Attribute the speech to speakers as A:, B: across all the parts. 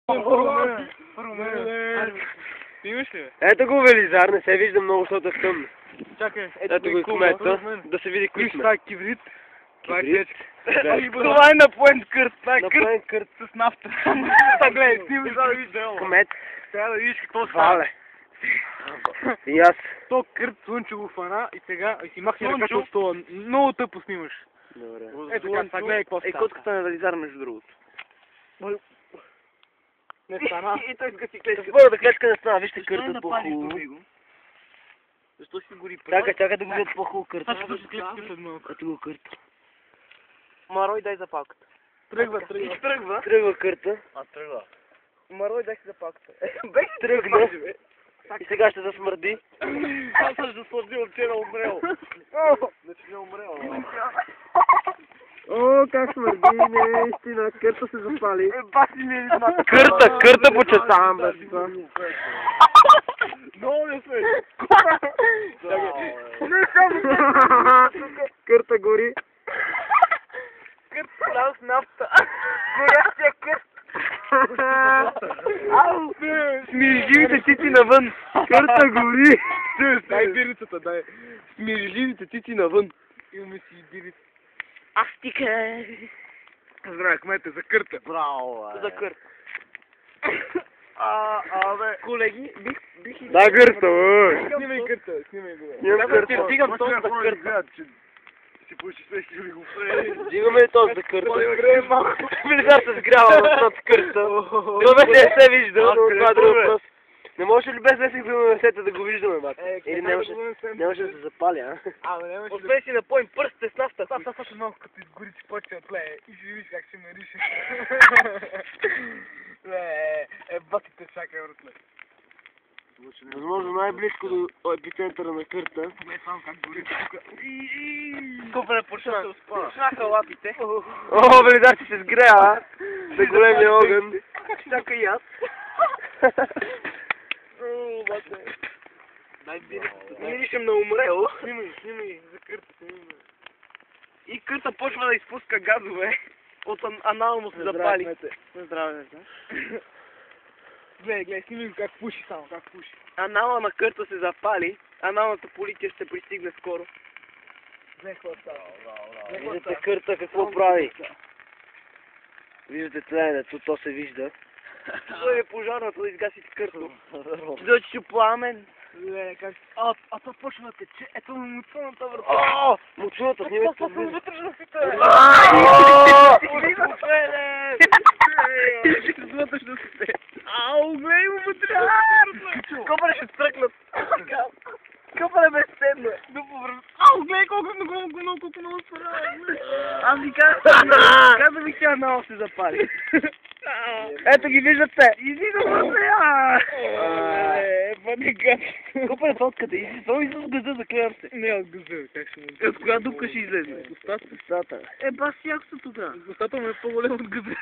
A: Първо
B: Ти имаш ли, бе?
A: Ето го Велизар, не се вижда много, защото е тъмно.
B: Чакай.
A: Ето го и кумета, да се види кои сме.
B: Това е кибрид. Това е
A: Кибрид?
B: клечка.
A: Да.
B: Това е напоен кърт. Това е
A: Напоен
B: кърт с нафта. Гледай, снимай да видиш дело.
A: Комет.
B: Трябва да видиш какво става.
A: Вале. И аз.
B: То кърт Слънчо го фана и сега си махни
A: Слънчо?
B: ръката от стола. Много тъпо снимаш.
A: Добре.
B: Ето така, сега гледай какво
A: Е
B: става.
A: котката на Велизар, между другото.
B: Не стана.
A: И той иска си клечка. Твоята клечка не стана, вижте кърта по-хубаво.
B: Защо си гори
A: Чакай да го видят по-хубаво кърта.
B: Аз ще клечка след малко.
A: Ето го кърта.
C: Марой, дай запалката.
B: Тръгва.
A: Тръгва кърта.
C: Тръгва. Марой, дай си запалката.
A: Тръгна. И сега ще засмърди.
C: Аз съм да смърди от вчера умрел. Значи не умрел.
A: О, как смърди, наистина, кърта се запали.
C: Баси ми е
A: Кърта почесавам, бе.
C: Много не сме.
A: Кърта гори.
C: Кърт справя с нафта. Горящия кърт.
A: Ау! Смирижливите цици навън. Кърта гори.
B: Дай бирицата, дай.
A: Смирижливите цици навън.
B: Имаме си бирицата.
A: Аз тика.
B: Здравей, кмете, за кърта.
C: Браво,
A: За кърта.
C: Абе.
A: Колеги, бих и... Дай кърта,
B: Снимай кърта, снимай го.
A: Имам кърта.
C: Дигам този за кърта. Си почистеш и го
A: Дигаме ли този за кърта? Велизар се сгрява над кърта. Това не се вижда, но това е друг въпрос. Не може ли без лесен филм на сета да го виждаме, бат? Или нямаше да се запали, а?
B: Абе, нямаше да...
C: Освен си напоим пръстите с нафта.
B: Са малко като изгори, че почне да тлее и ще видиш как се мирише. Батите чакай, братле.
A: Възможно най-близко до епицентъра на кърта.
B: Не само как гори тук.
C: Купа не почна да се успава. Почнаха лапите.
A: О, Велизар ще се сгрея, а? За големия огън.
C: Чакай и аз. Дай бирицата. Миришем на умрел.
B: Снимай за кърта.
C: И кърта почва да изпуска газове. От анал му се запали.
A: Здраве,
B: Гледай, снимай го как пуши само, как пуши.
C: Анала на кърта се запали. Аналната полиция ще пристигне скоро.
B: Гледай какво става.
A: Виждате кърта какво прави. Виждате тленето, то се вижда.
C: Той е пожарната да изгаси кърто. Зъчо пламен.
B: Гледай как...
C: А то почва да тече. Ето му муцуната върта.
A: О, мучуната, снимай се.
C: вътрешностите. Вътрешностите. Ау, гледай му вътре. Копале ще стръкнат. Копале ме седна. Ау, гледай колко много спара. Аз ви казвам ви тя много се запали. Ето ги виждате. Излизам се.
B: Паника.
C: Копале фотката. Излизам с газа, заклевам се.
B: Не, от газа, как ще му...
C: От коя дупка ще излезе?
A: Устата.
C: Баси якото тука.
B: Устата му е по-голем от газа.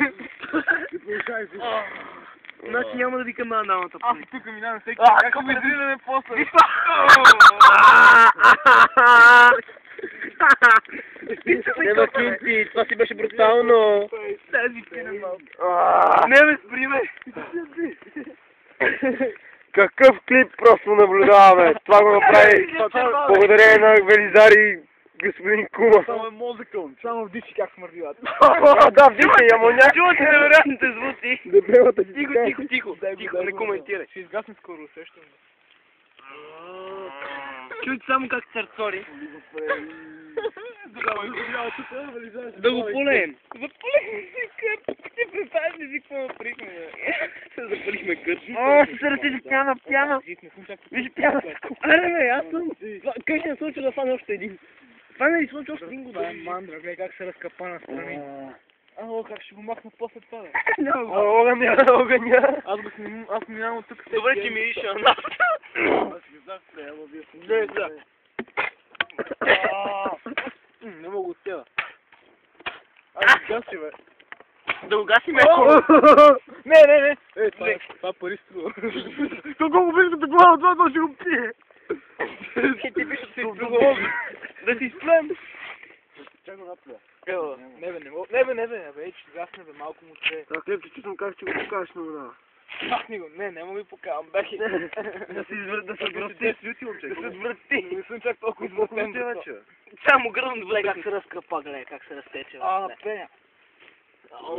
C: Значи няма да викаме аналната
B: Аз
C: полиция.
B: тук минавам всеки. Как го изринаме после?
A: Нема кинти, това си беше брутално.
C: Тази пина малко.
A: Не ме спри, ме. Какъв клип просто наблюдаваме? Това го направи благодарение на Велизар и господин Кума.
B: Само е мозъкъл. Само вдиши как смърдиват.
A: Да, вдишай, амоняк.
C: Чувате невероятните звуци.
A: Дебелата ти
C: Тихо, не коментирай.
B: Ще изгасне скоро, усещам.
C: Чуйте само как църцори. Да го полеем. Запалихме си кърт. Ти представяш ли си какво направихме? Запалихме кърт. О, ще се разсижа пяна. Виж пяна. Аре бе, аз съм. Как ще не случи да фане още един? Фане ли случи още един
B: Това е мандра, гледай как се разкапа на страни. Ало, как ще го махна после това, бе?
A: Огъня.
B: Аз минавам от тук.
C: Добре, че мирише на нас. Да.
B: Не мога от тя. Гаси, бе.
C: Да го гасиме.
B: Не. Това пари струва. Колко близко до глава, това ще го пие.
C: Ти пише да си изплюва. Да си изплюем.
B: Чакай го напля. Не бе, че гасне бе, малко му се.
A: Клепче, чувствам как ще го покажеш на вода.
C: Махни го, не мога ви покавам, бехи.
A: Да се отврати.
C: Да се отврати. Не съм чак толкова извъртен.
A: Само гръм, вле, как се разкръпа, гледай, как се разтече.
C: Пеня.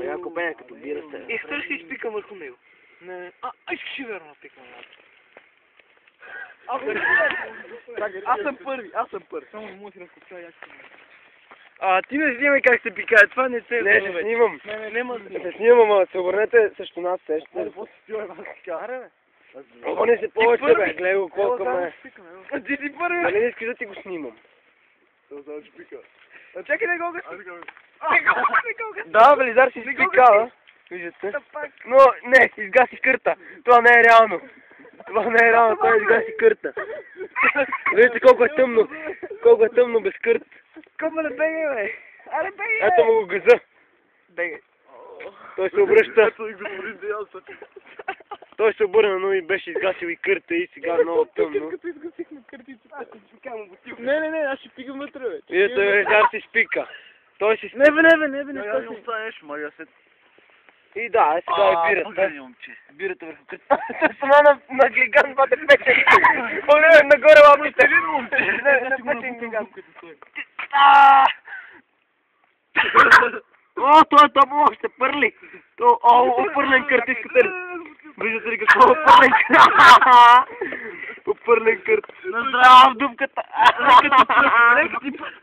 A: Яко пеня, като бира се.
C: Искаш ли изпикам върху него? Не. Ще верно пикам. Аз съм първи. Само не мога да си разкопча яко.
A: Ти не снимай как се пикае, това не се... Не, ще снимам.
C: Нема да
A: Ще снимам, ама се обърнете срещу нас, сещате. Не се повече, бе, гледай го колко ме.
C: Ти си първи.
A: Нали не искаш да ти го снимам?
C: Чакай да го
A: Да, Велизар си спикава. Виждате. Но, не, изгаси кърта. Това не е реално. Той изгаси кърта. Виждате колко е тъмно. Колко е тъмно без кърт.
C: Копале, бегай, бе. Аре, бегай, бе.
A: Ето му го газа.
C: Бегай.
A: Той се обръща. Той се обърна, но и беше изгасил и кърта и сега много тъмно.
C: Като изгасихме къртицата, аз ще спикам бутилка. Не, аз ще пикам вътре, бе.
A: Виждате, Велизар си спика. Той си спика.
C: Не останеш, май, аз
A: И да, сега е бирата. Бирата върху кърта. Сама на гиган бъде печен. Погледам нагоре лапите. Не, печен гиган. Той е топло, ще пърли. Опърлен кърт, искате ли? Виждате ли какво опърлен кърт? Опърлен кърт. В дупката.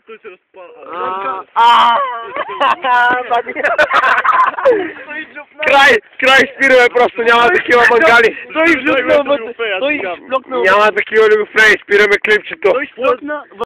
C: Той се разпада.
A: Край спираме, просто няма такива мангали. Той излюкна вътре. Няма такива люгофреи, спираме клипчето.